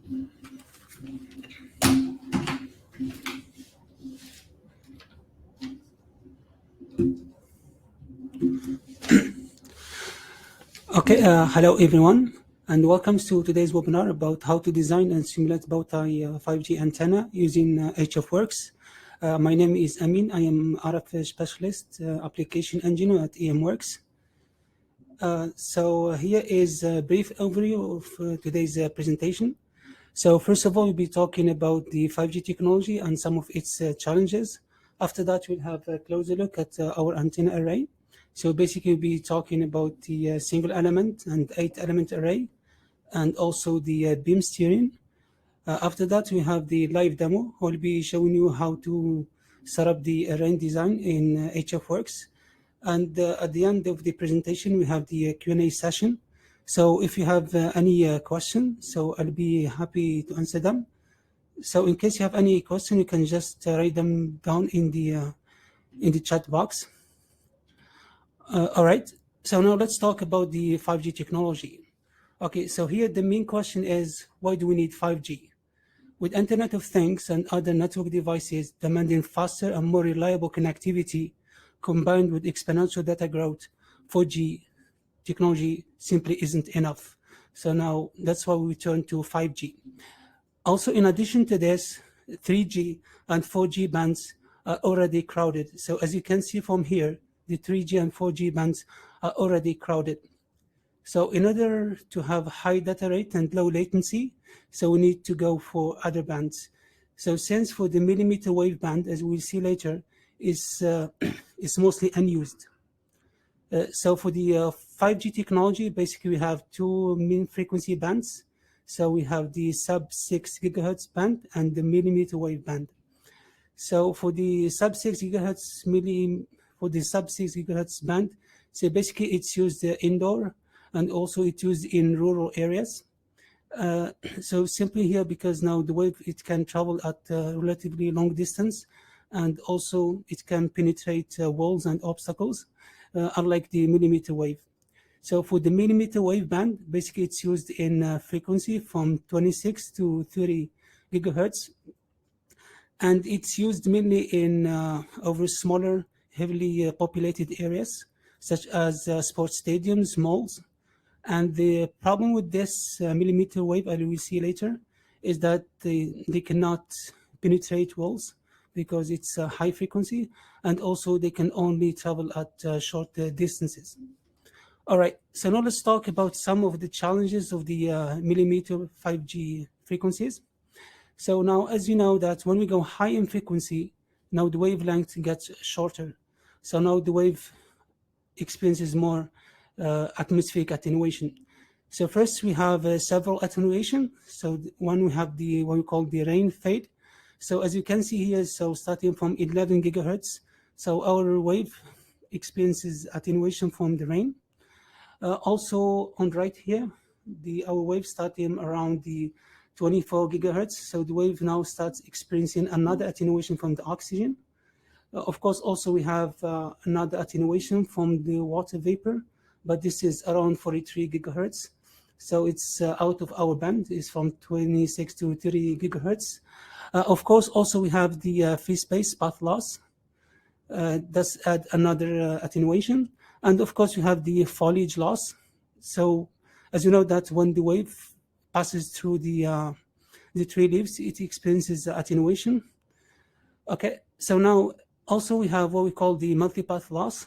Okay, hello everyone, and welcome to today's webinar about how to design and simulate bow-tie 5G antenna using HFWorks. My name is Amin. I am RF specialist, application engineer at HFWorks. So here is a brief overview of today's presentation. So first of all, we'll be talking about the 5G technology and some of its challenges. After that, we'll have a closer look at our antenna array. So basically, we'll be talking about the single element and 8-element array, and also the beam steering. After that, we have the live demo. We'll be showing you how to set up the array design in HFWorks. And at the end of the presentation, we have the Q&A session. So if you have any question, so I'll be happy to answer them. So in case you have any question, you can just write them down in the chat box. All right, so now let's talk about the 5G technology. Okay, so here the main question is, why do we need 5G? With Internet of Things and other network devices demanding faster and more reliable connectivity, combined with exponential data growth, 4G technology simply isn't enough. So now that's why we turn to 5G. Also, in addition to this, 3G and 4G bands are already crowded. So as you can see from here, the 3G and 4G bands are already crowded. So in order to have high data rate and low latency, so we need to go for other bands. So since for the millimeter wave band, as we'll see later, is mostly unused. So for the 5G technology, basically we have two main frequency bands. So we have the sub-6 gigahertz band and the millimeter wave band. So for the sub-6 gigahertz band, so basically it's used indoor, and also it's used in rural areas. So simply here, because now the wave, it can travel at a relatively long distance, and also it can penetrate walls and obstacles, unlike the millimeter wave. So for the millimeter wave band, basically it's used in frequency from 26 to 30 gigahertz. And it's used mainly in over smaller, heavily populated areas, such as sports stadiums, malls. And the problem with this millimeter wave, as we see later, is that they cannot penetrate walls because it's a high frequency, and also they can only travel at short distances. All right, so now let's talk about some of the challenges of the millimeter 5G frequencies. So now, as you know, that when we go high in frequency, now the wavelength gets shorter. So now the wave experiences more atmospheric attenuation. So first we have several attenuation. So one, we have the what we call the rain fade. So as you can see here, so starting from 11 gigahertz, so our wave experiences attenuation from the rain. Also on right here, our wave starting around the 24 gigahertz. So the wave now starts experiencing another attenuation from the oxygen. Of course, also we have another attenuation from the water vapor, but this is around 43 gigahertz. So it's out of our band, is from 26 to 30 gigahertz. Of course, also we have the free space path loss. That's add another attenuation. And of course, we have the foliage loss. So as you know that when the wave passes through the tree leaves, it experiences attenuation. Okay, so now also we have what we call the multipath loss.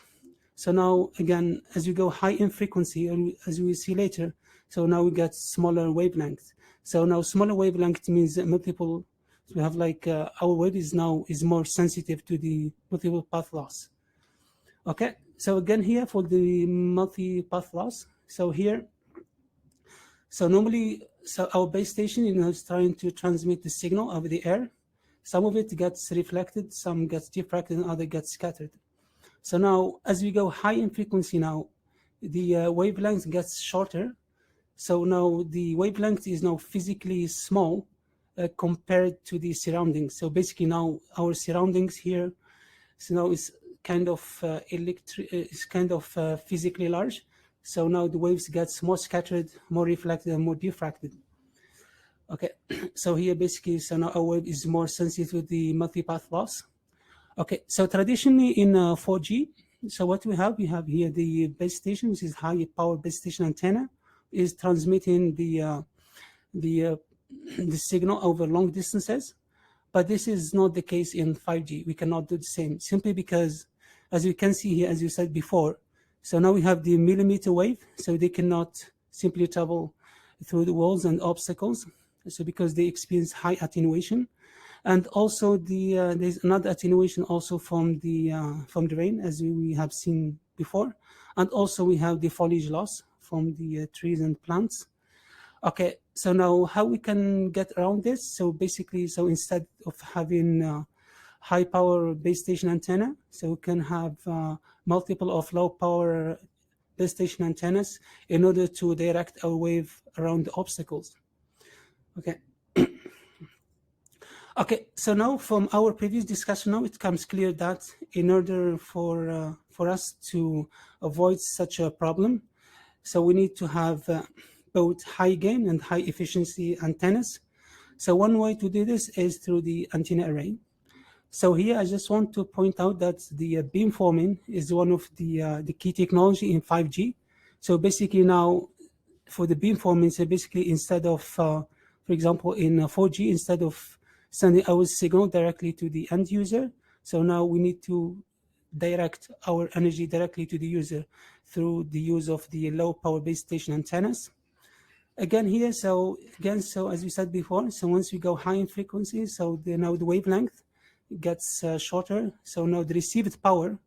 So now again, as you go high in frequency, and as we will see later, so now we get smaller wavelength. So now smaller wavelength means multiple. So we have like our wave is more sensitive to the multiple path loss. Okay, so again here for the multi-path loss. So here, so normally, so our base station is trying to transmit the signal over the air. Some of it gets reflected, some gets diffracted, and other gets scattered. So now, as we go high in frequency now, the wavelength gets shorter. So now the wavelength is now physically small compared to the surroundings. So basically now our surroundings here, so now is kind of physically large. So now the waves gets more scattered, more reflected, and more diffracted. Okay, so here basically, so now our wave is more sensitive to the multipath loss. Okay, so traditionally in 4G, so what we have here the base station, which is high power base station antenna, is transmitting the signal over long distances. But this is not the case in 5G. We cannot do the same, simply because, as you can see here, as you said before, so now we have the millimeter wave, so they cannot simply travel through the walls and obstacles, so because they experience high attenuation. And also there's another attenuation also from the rain, as we have seen before. And also we have the foliage loss from the trees and plants. Okay, so now how we can get around this? So basically, so instead of having high power base station antenna, so we can have multiple of low power base station antennas in order to direct our wave around the obstacles. Okay. Okay, so now from our previous discussion, now it becomes clear that in order for us to avoid such a problem, so we need to have both high gain and high efficiency antennas. So one way to do this is through the antenna array. So here I just want to point out that the beamforming is one of the key technology in 5G. So basically now for the beamforming, so basically instead of, for example, in 4G, instead of sending our signal directly to the end user, so now we need to direct our energy directly to the user through the use of the low power base station antennas. Again here, so as we said before, so once we go high in frequency, so now the wavelength gets shorter, so now the received power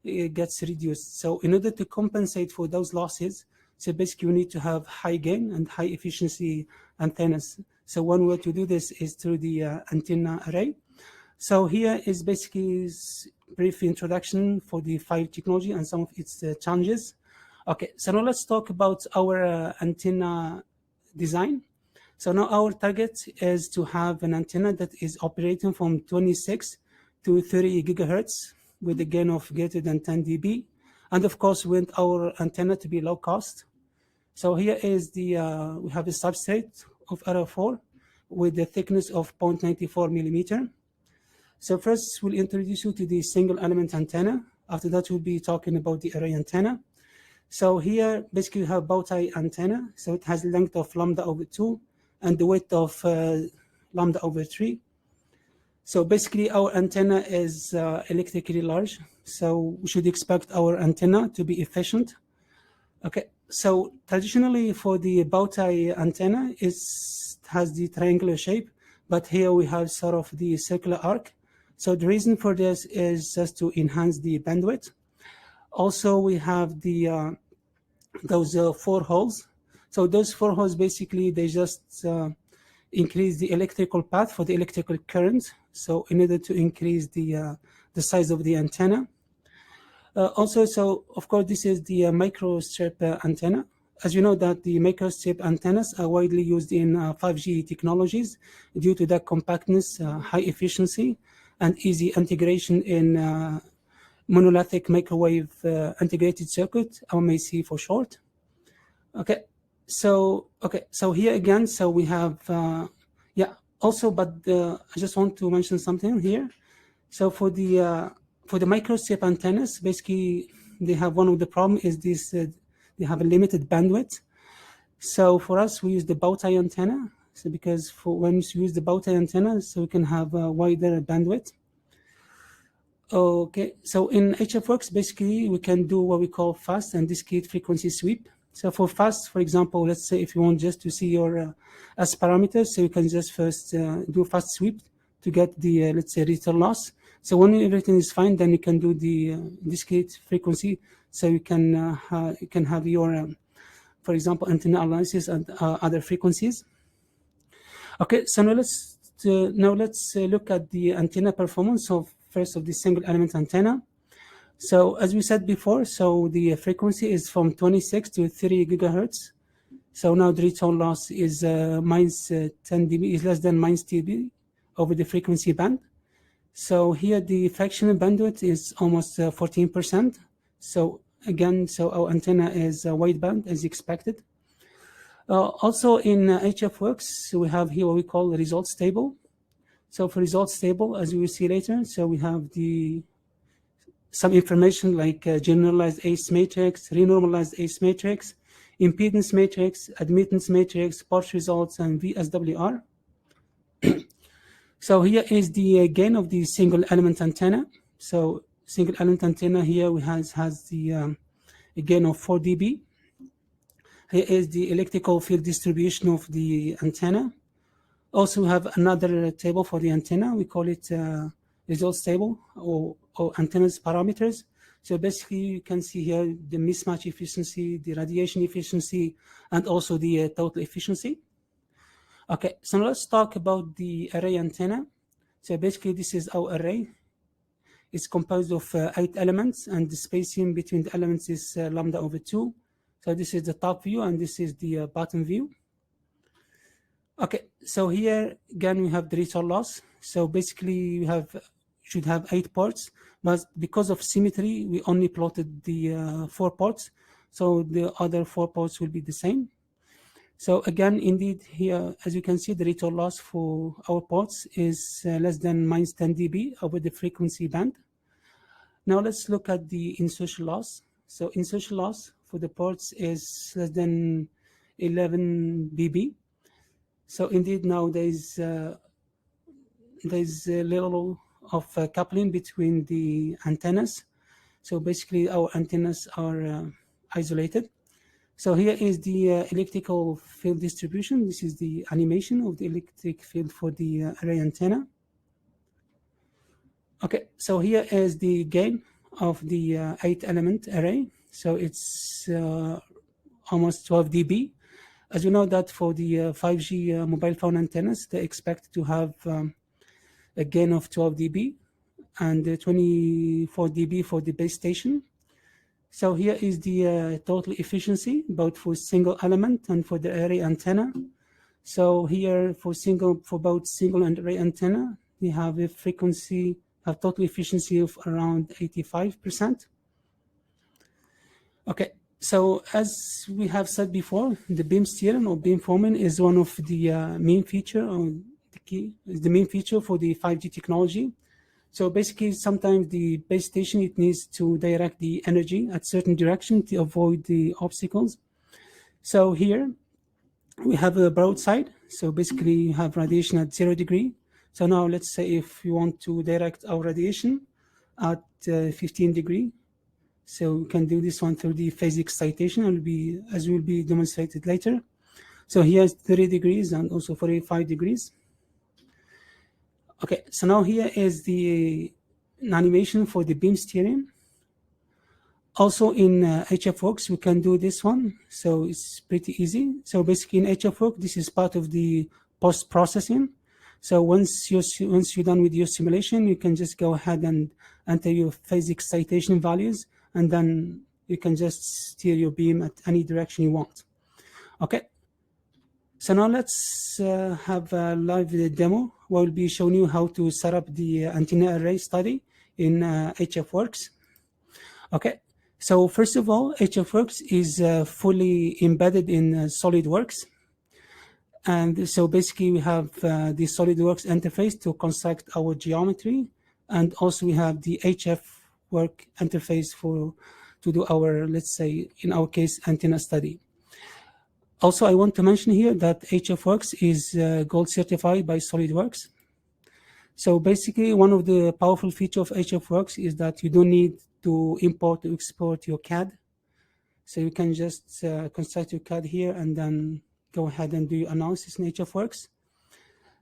gets reduced. So in order to compensate for those losses, so basically we need to have high gain and high efficiency antennas. So one way to do this is through the antenna array. So here is basically a brief introduction for the 5G technology and some of its challenges. Okay, so now let's talk about our antenna design. So now our target is to have an antenna that is operating from 26 to 30 gigahertz with a gain of greater than 10 dB. And of course, we want our antenna to be low cost. So here is the, we have a substrate of RF4 with a thickness of 0.94 millimeter. So first we'll introduce you to the single element antenna. After that, we'll be talking about the array antenna. So here basically we have bow tie antenna. So it has a length of lambda over 2 and the width of lambda over 3. So basically our antenna is electrically large. So we should expect our antenna to be efficient. Okay, so traditionally for the bow tie antenna, it has the triangular shape, but here we have sort of the circular arc. So the reason for this is just to enhance the bandwidth. Also, we have the those 4 holes. So those 4 holes basically they just increase the electrical path for the electrical current. So in order to increase the size of the antenna. Also, so of course this is the microstrip antenna. As you know that the microstrip antennas are widely used in 5G technologies due to their compactness, high efficiency, and easy integration in monolithic microwave integrated circuit, MMIC for short. Okay, so here again, so we have also, but I just want to mention something here. So for the microstrip antennas, basically they have one of the problem is this. They have a limited bandwidth. So for us, we use the bow tie antenna. So because for when you use the bow tie antenna, so we can have a wider bandwidth. Okay, so in HFWorks, basically we can do what we call fast and discrete frequency sweep. So for fast, for example, let's say if you want just to see your S parameters, so you can just first do fast sweep to get the let's say return loss. So when everything is fine, then you can do the discrete frequency. So you can have your, for example, antenna analysis and other frequencies. Okay, so now let's look at the antenna performance of first of the single element antenna. So as we said before, so the frequency is from 26 to 30 gigahertz. So now the return loss is minus 10 dB, is less than minus dB over the frequency band. So here the fractional bandwidth is almost 14%. So again, so our antenna is wideband as expected. Also in HFWorks, we have here what we call the results table. So for results table, as we will see later, so we have some information like generalized ACE matrix, renormalized ACE matrix, impedance matrix, admittance matrix, pulse results, and VSWR. So here is the gain of the single element antenna. So single element antenna here has the gain of 4 dB. Here is the electrical field distribution of the antenna. Also, we have another table for the antenna. We call it results table or antenna's parameters. So basically, you can see here the mismatch efficiency, the radiation efficiency, and also the total efficiency. Okay, so let's talk about the array antenna. So basically, this is our array. It's composed of 8 elements, and the spacing between the elements is lambda over 2. So this is the top view, and this is the bottom view. Okay, so here again we have the return loss. So basically, we should have 8 ports, but because of symmetry, we only plotted the 4 ports. So the other 4 ports will be the same. So again, indeed, here, as you can see, the return loss for our ports is less than minus 10 dB over the frequency band. Now let's look at the insertion loss. So insertion loss for the ports is less than 11 dB. So indeed, now there's a little of coupling between the antennas. So basically, our antennas are isolated. So here is the electrical field distribution. This is the animation of the electric field for the array antenna. Okay, so here is the gain of the 8-element array. So it's almost 12 dB. As you know that for the 5G mobile phone antennas, they expect to have a gain of 12 dB and 24 dB for the base station. So here is the total efficiency, both for single element and for the array antenna. So here for both single and array antenna, we have a total efficiency of around 85%. Okay, so as we have said before, the beam steering or beamforming is one of the main feature or the main feature for the 5G technology. So basically, sometimes the base station, it needs to direct the energy at certain direction to avoid the obstacles. So here we have a broadside. So basically, you have radiation at 0 degree. So now let's say if you want to direct our radiation at 15 degree. So we can do this one through the phase excitation, as will be demonstrated later. So here's 30 degrees and also 45 degrees. Okay, so now here is the animation for the beam steering. Also in HFWorks, we can do this one. So it's pretty easy. So basically in HFWorks, this is part of the post-processing. So once you're done with your simulation, you can just go ahead and enter your phase excitation values, and then you can just steer your beam at any direction you want. Okay. So now let's have a live demo where we'll be showing you how to set up the antenna array study in HFWorks. Okay, so first of all, HFWorks is fully embedded in SolidWorks. And so basically we have the SolidWorks interface to construct our geometry. And also we have the HFWorks interface to do our, let's say, in our case, antenna study. Also, I want to mention here that HFWorks is gold certified by SolidWorks. So basically, one of the powerful features of HFWorks is that you don't need to import or export your CAD. So you can just construct your CAD here and then go ahead and do your analysis in HFWorks.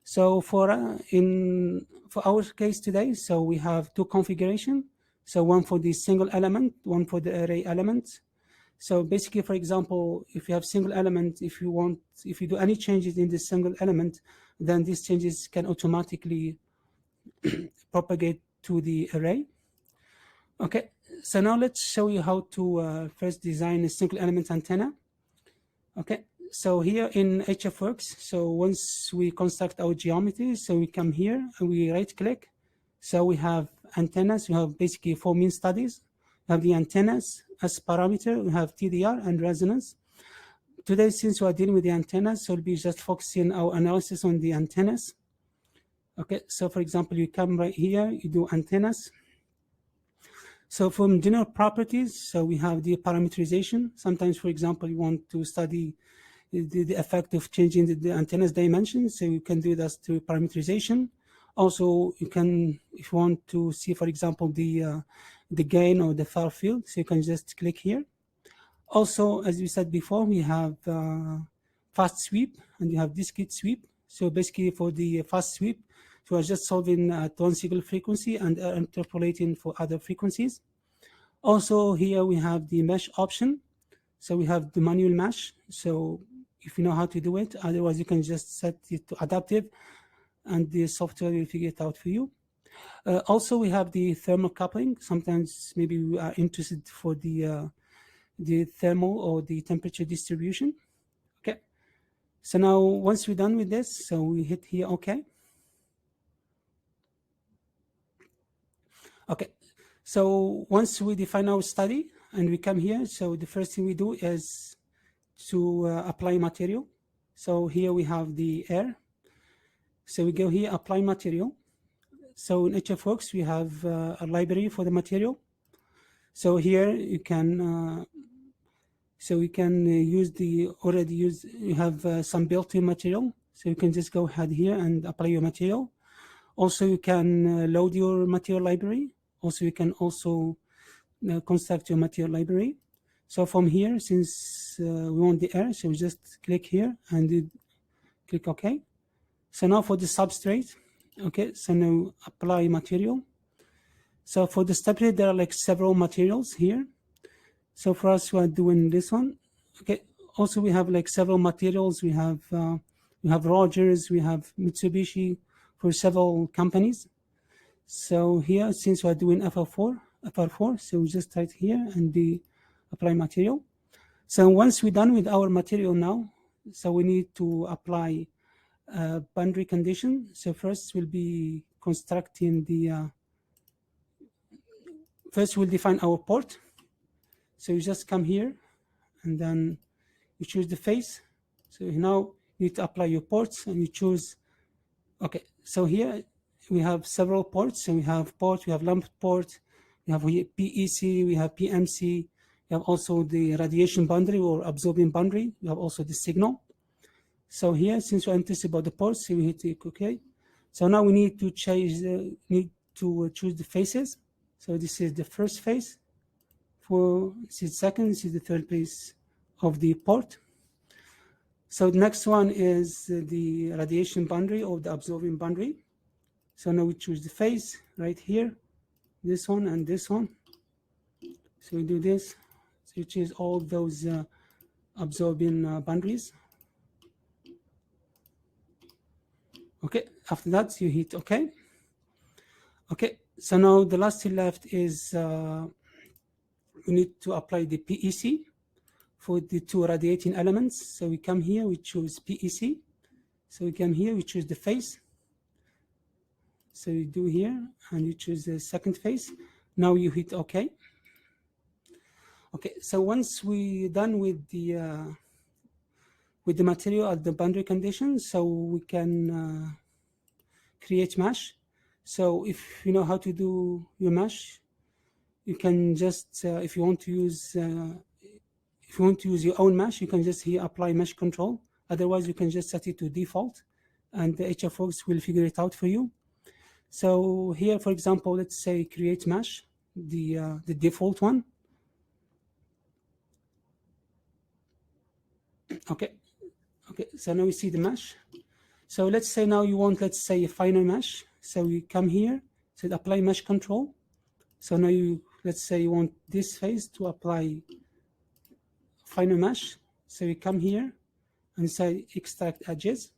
So for our case today, so we have 2 configurations. So one for the single element, one for the array element. So basically, for example, if you have single element, if you do any changes in the single element, then these changes can automatically propagate to the array. Okay, so now let's show you how to first design a single element antenna. Okay, so here in HFWorks, so once we construct our geometry, so we come here and we right click. So we have antennas, we have basically 4 main studies. We have the antennas as parameter, we have TDR and resonance. today, since we are dealing with the antennas, so we'll be just focusing our analysis on the antennas. Okay, so for example, you come right here, you do antennas. So from general properties, so we have the parameterization. Sometimes, for example, you want to study the effect of changing the antenna's dimensions, so you can do that through parameterization. Also, you can, if you want to see, for example, the gain or the far field, so you can just click here. Also, as we said before, we have fast sweep and you have discrete sweep. So basically for the fast sweep, so we're just solving at one single frequency and interpolating for other frequencies. Also here we have the mesh option. So we have the manual mesh. So if you know how to do it, otherwise you can just set it to adaptive and the software will figure it out for you. Also we have the thermal coupling. Sometimes maybe we are interested for the thermal or the temperature distribution. Okay. So now once we're done with this, so we hit here, okay. Okay, so once we define our study and we come here, so the first thing we do is to apply material. So here we have the air. So we go here, apply material. So in HFWorks, we have a library for the material. So here you can, so we can use the already used, you have some built-in material. So you can just go ahead here and apply your material. Also, you can load your material library. Also, you can also construct your material library. So from here, since we want the air, so we just click here and click OK. So now for the substrate, okay, so now apply material. So for the substrate, there are like several materials here. So for us, we are doing this one. Okay, also we have like several materials. We have Rogers, we have Mitsubishi for several companies. So here, since we are doing FR4, so we just type here and the apply material. So once we're done with our material now, so we need to apply boundary condition. So first we'll be constructing the, first we'll define our port. So you just come here and then you choose the face. So now you need to apply your ports and you choose, okay, so here we have several ports. So we have port, we have lamp port, we have PEC, we have PMC, we have also the radiation boundary or absorbing boundary. We have also the signal. So here, since we're interested about the ports, so we hit OK. So now we need to choose the faces. So this is the first face. This is second, this is the third face of the port. So the next one is the radiation boundary or the absorbing boundary. So now we choose the face right here, this one and this one. So we do this, so you choose all those absorbing boundaries. Okay, after that you hit OK. Okay, so now the last thing left is we need to apply the PEC for the two radiating elements. So we come here, we choose PEC. So we come here, we choose the face. So you do here and you choose the second face. Now you hit OK. Okay, so once we're done with the material at the boundary conditions, so we can create mesh. So if you know how to do your mesh, you can just if you want to use your own mesh, you can just here apply mesh control. Otherwise, you can just set it to default, and the HFWorks will figure it out for you. So here, for example, let's say create mesh, the default one. Okay, so now we see the mesh. So let's say now you want, let's say, a finer mesh. So we come here, so apply mesh control. So now let's say you want this face to apply finer mesh. So you come here and say extract edges.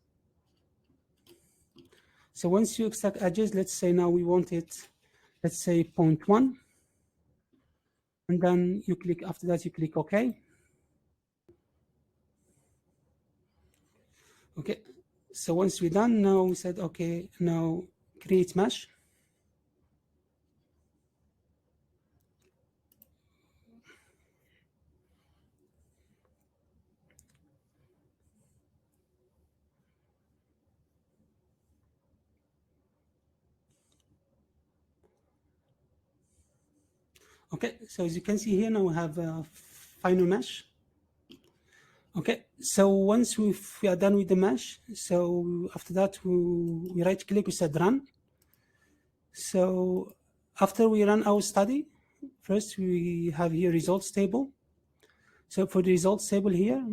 So once you extract edges, let's say now we want it, let's say 0.1. And then you click, after that you click OK. Okay, so once we're done, now we said, okay, now create mesh. Okay, so as you can see here, now we have a final mesh. Okay, so once we are done with the mesh, so after that we right click, we said run. So after we run our study, first we have here results table. So for the results table here,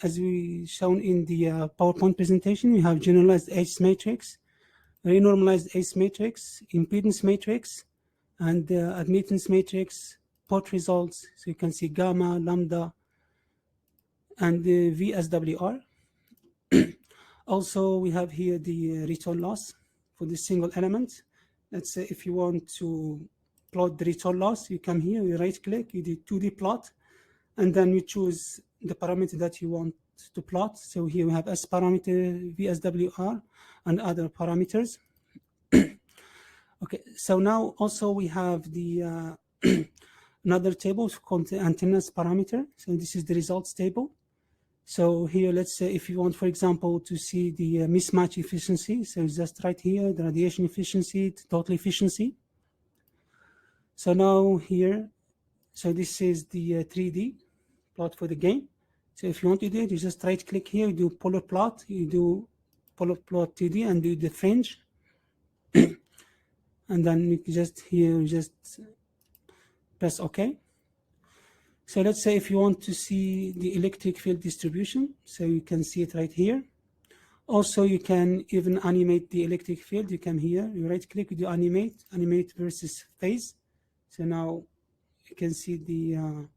as we shown in the PowerPoint presentation, we have generalized H matrix, renormalized H matrix, impedance matrix, and admittance matrix, port results. So you can see gamma, lambda, and the VSWR. Also, we have here the return loss for the single element. Let's say if you want to plot the return loss, you come here, you right click, you do 2D plot, and then you choose the parameter that you want to plot. So here we have S parameter, VSWR, and other parameters. Okay, so now also we have the another table called the antennas parameter. So this is the results table. So here, let's say if you want, for example, to see the mismatch efficiency, so just right here, the radiation efficiency, the total efficiency. So now here, so this is the 3D plot for the gain. So if you want to do it, you just right click here, you do polar plot, you do polar plot 2D and do the fringe. And then you just here, just press OK. So let's say if you want to see the electric field distribution, so you can see it right here. Also, you can even animate the electric field. You come here, you right click, you do animate versus phase. So now you can see the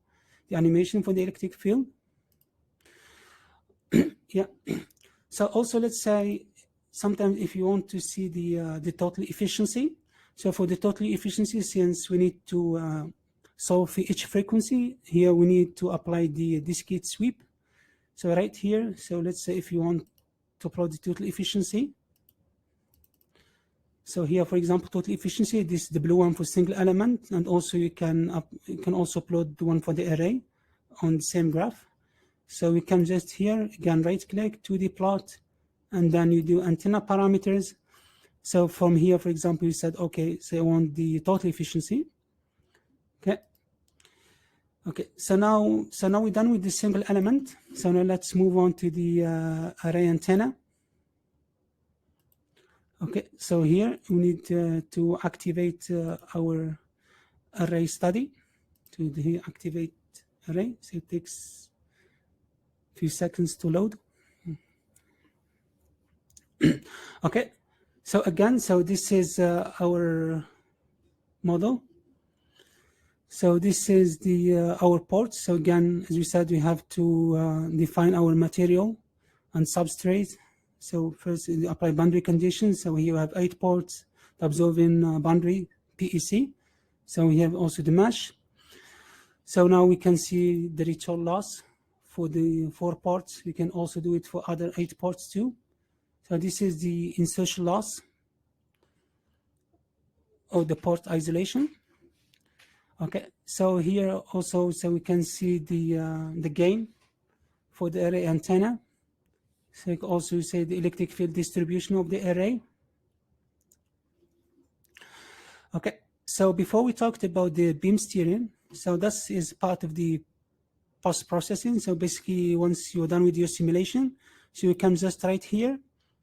animation for the electric field. Yeah. So also, let's say sometimes if you want to see the total efficiency. So for the total efficiency, since we need to solve for each frequency, here we need to apply the discrete sweep. So right here, so let's say if you want to plot the total efficiency. So here, for example, total efficiency, this is the blue one for single element, and also you can also plot the one for the array on the same graph. So we can just here, again, right click, 2D plot, and then you do antenna parameters. So from here, for example, you said, okay, so I want the total efficiency. Okay. Okay, so now we're done with the single element. So now let's move on to the array antenna. Okay, so here we need to activate our array study. To the activate array, so it takes a few seconds to load. Okay, so again, so this is our model. So this is the our ports. So again, as we said, we have to define our material and substrate. So first, apply boundary conditions. So here we have 8 ports, the absorbing boundary PEC. So we have also the mesh. So now we can see the return loss for the 4 ports. We can also do it for other 8 ports too. So this is the insertion loss of the port isolation. Okay, so here also, so we can see the gain for the array antenna. So you can also say the electric field distribution of the array. Okay, so before we talked about the beam steering, so this is part of the post-processing. So basically, once you're done with your simulation, so you can just right here,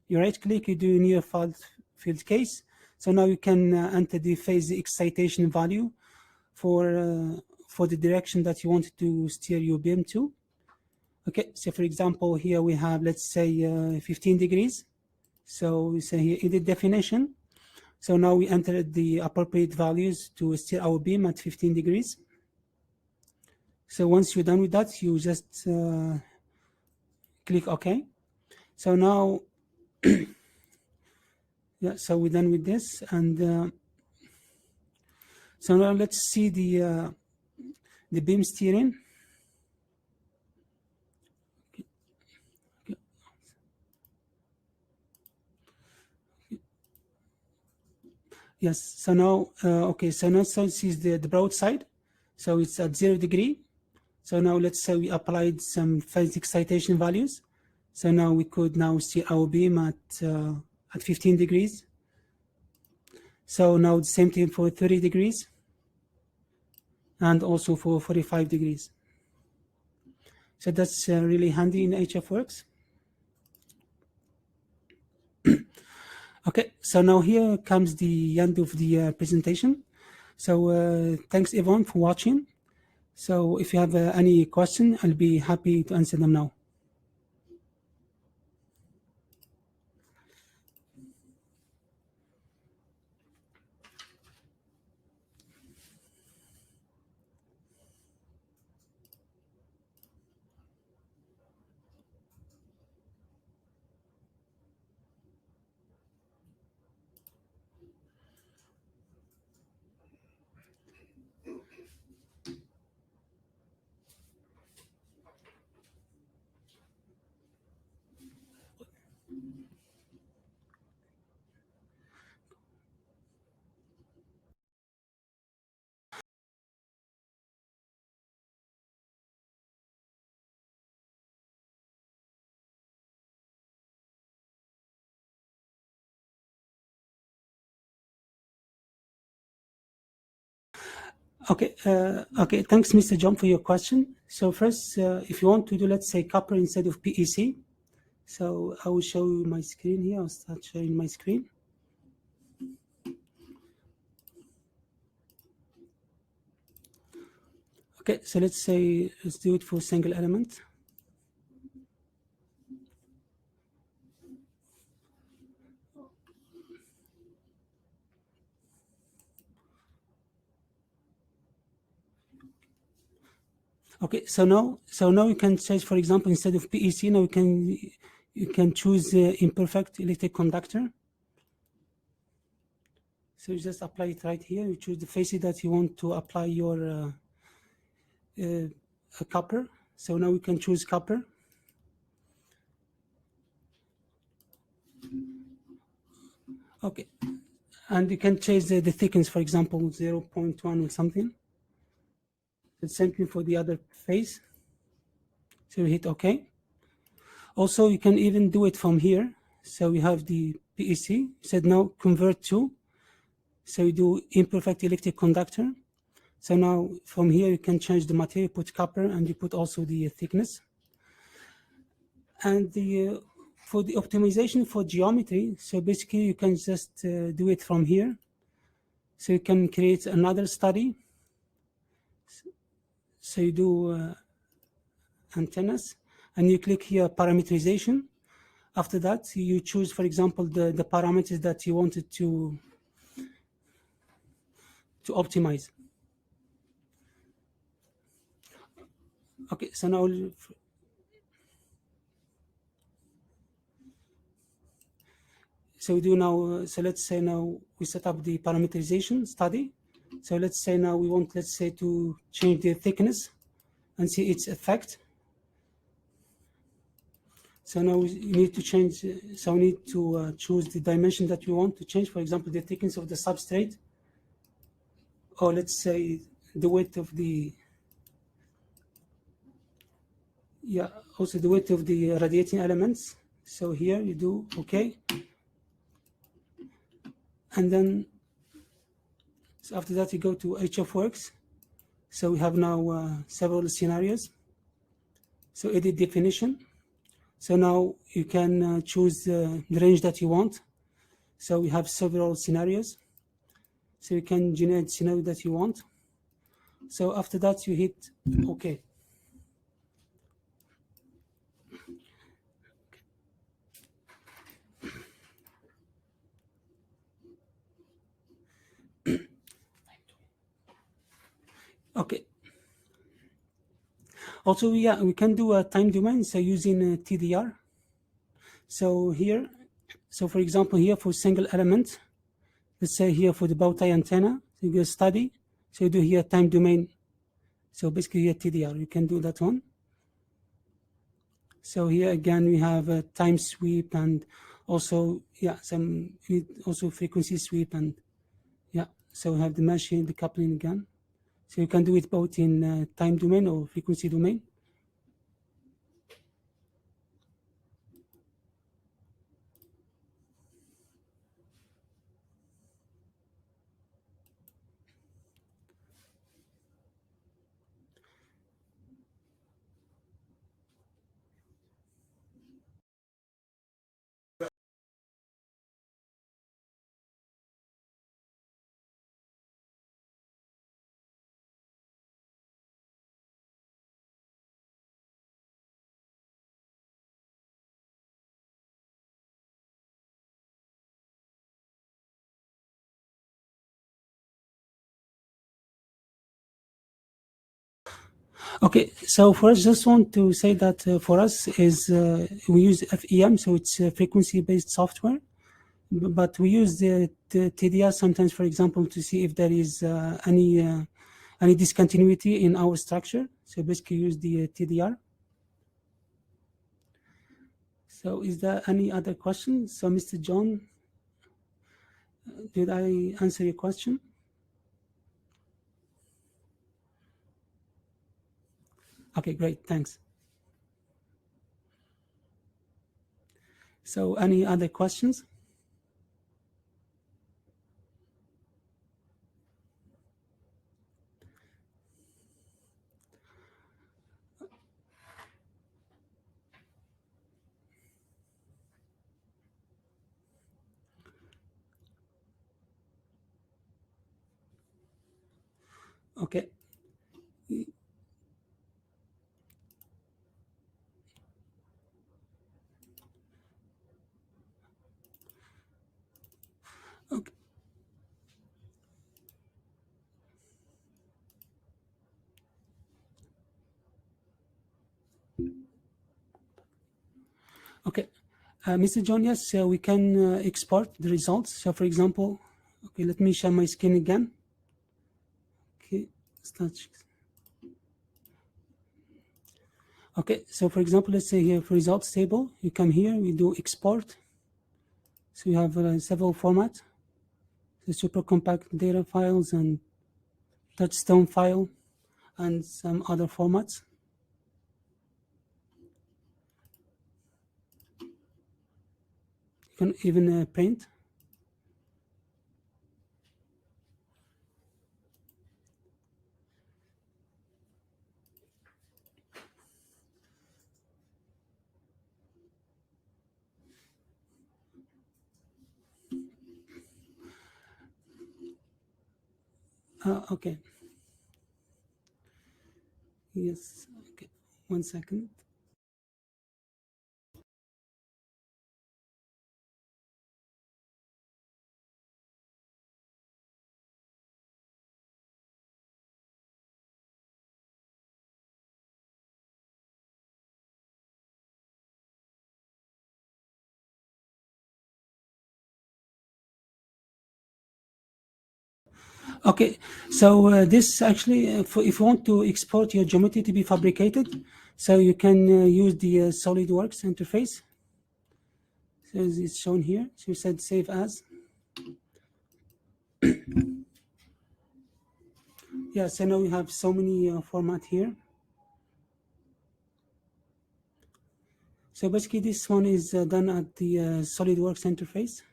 you right click, you do near field case. So now you can enter the phase excitation value for the direction that you want to steer your beam to. Okay, so for example, here we have, let's say 15 degrees. So we say here edit definition. So now we enter the appropriate values to steer our beam at 15 degrees. So once you're done with that, you just click OK. So now, yeah, so we're done with this. And so now let's see the beam steering. Yes, so now, okay, so now so this is the broadside. So it's at 0 degree. So now let's say we applied some phase excitation values. So now we could now see our beam at 15 degrees. So now the same thing for 30 degrees. and also for 45 degrees. So that's really handy in HFWorks. Okay, so now here comes the end of the presentation. So thanks everyone for watching. So if you have any question, I'll be happy to answer them now. Okay, thanks, Mr. John, for your question. So first, if you want to do, let's say, copper instead of PEC, so I will show you my screen here. I'll start sharing my screen. Okay, so let's do it for single element. Okay, so now you can change, for example, instead of PEC, now you can choose imperfect electric conductor. So you just apply it right here. You choose the phases that you want to apply your copper. So now we can choose copper. Okay, and you can change the thickness, for example, 0.1 or something. The same thing for the other phase. So you hit OK. Also, you can even do it from here. So we have the PEC. Said now convert to. So you do imperfect electric conductor. So now from here you can change the material, put copper, and you put also the thickness. And for the optimization for geometry, so basically you can just do it from here. So you can create another study. So you do antennas, and you click here parameterization. After that, you choose, for example, the parameters that you wanted to optimize. Okay, so now so we do now. So let's say now we set up the parameterization study. So let's say now we want, let's say, to change the thickness and see its effect. So now we need to change. So we need to choose the dimension that we want to change. For example, the thickness of the substrate, or let's say the width of the also the width of the radiating elements. So here you do OK, and then so after that you go to HFWorks. So we have now several scenarios. So edit definition. So now you can choose the range that you want. So we have several scenarios. So you can generate the scenario that you want. So after that you hit OK. Okay. Also, we can do a time domain, so using TDR. So here, so for example, here for single element, let's say here for the bow tie antenna, so you go study, so you do here time domain. So basically here TDR, you can do that one. So here again, we have a time sweep and also, some also frequency sweep, and so we have the meshing, the coupling again. So you can do it both in time domain or frequency domain. Okay, so first, just want to say that for us is we use FEM, so it's frequency-based software, but we use the TDR sometimes, for example, to see if there is any discontinuity in our structure. So basically, use the TDR. So is there any other questions? So Mr. John, did I answer your question? Okay, great, thanks. So any other questions? Okay. Okay. Okay. Mr. John, yes, we can export the results. So for example, okay, let me share my screen again. Okay, start. Okay, so for example, let's say here for results table, you come here, we do export. So you have several formats, the super compact data files and touchstone file and some other formats. You can even print. Okay. Yes. Okay. 1 second. Okay, so this actually, if you want to export your geometry to be fabricated, so you can use the SolidWorks interface. So as it's shown here, so you said save as. Yeah, so now we have so many format here. So basically this one is done at the SolidWorks interface.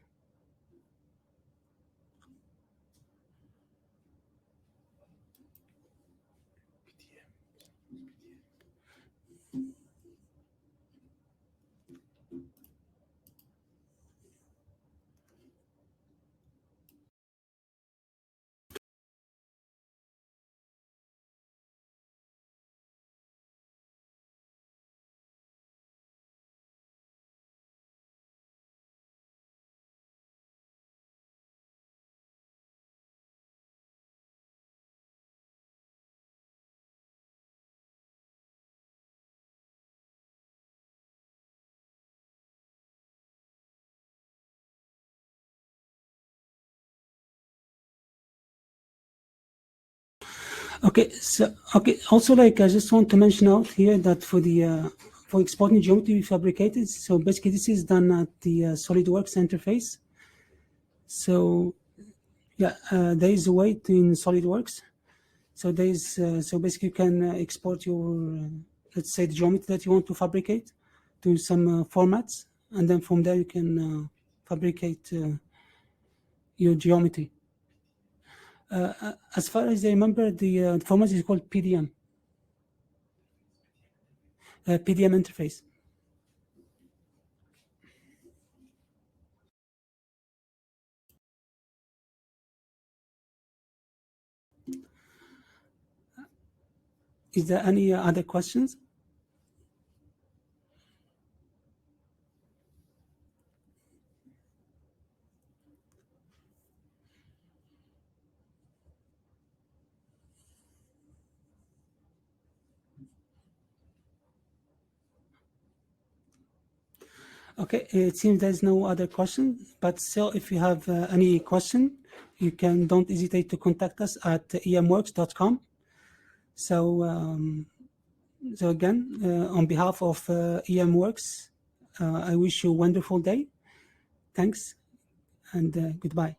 Okay, so okay. Also, like I just want to mention out here that for exporting geometry fabricated, so basically this is done at the SolidWorks interface. So yeah, there is a way to in SolidWorks. So there is so basically you can export your let's say the geometry that you want to fabricate to some formats, and then from there you can fabricate your geometry. As far as I remember, the format is called PDM. PDM interface. Is there any other questions? Okay, it seems there's no other question, but still, if you have any question, you can, don't hesitate to contact us at emworks.com. So, so again, on behalf of EMWorks, I wish you a wonderful day. Thanks and goodbye.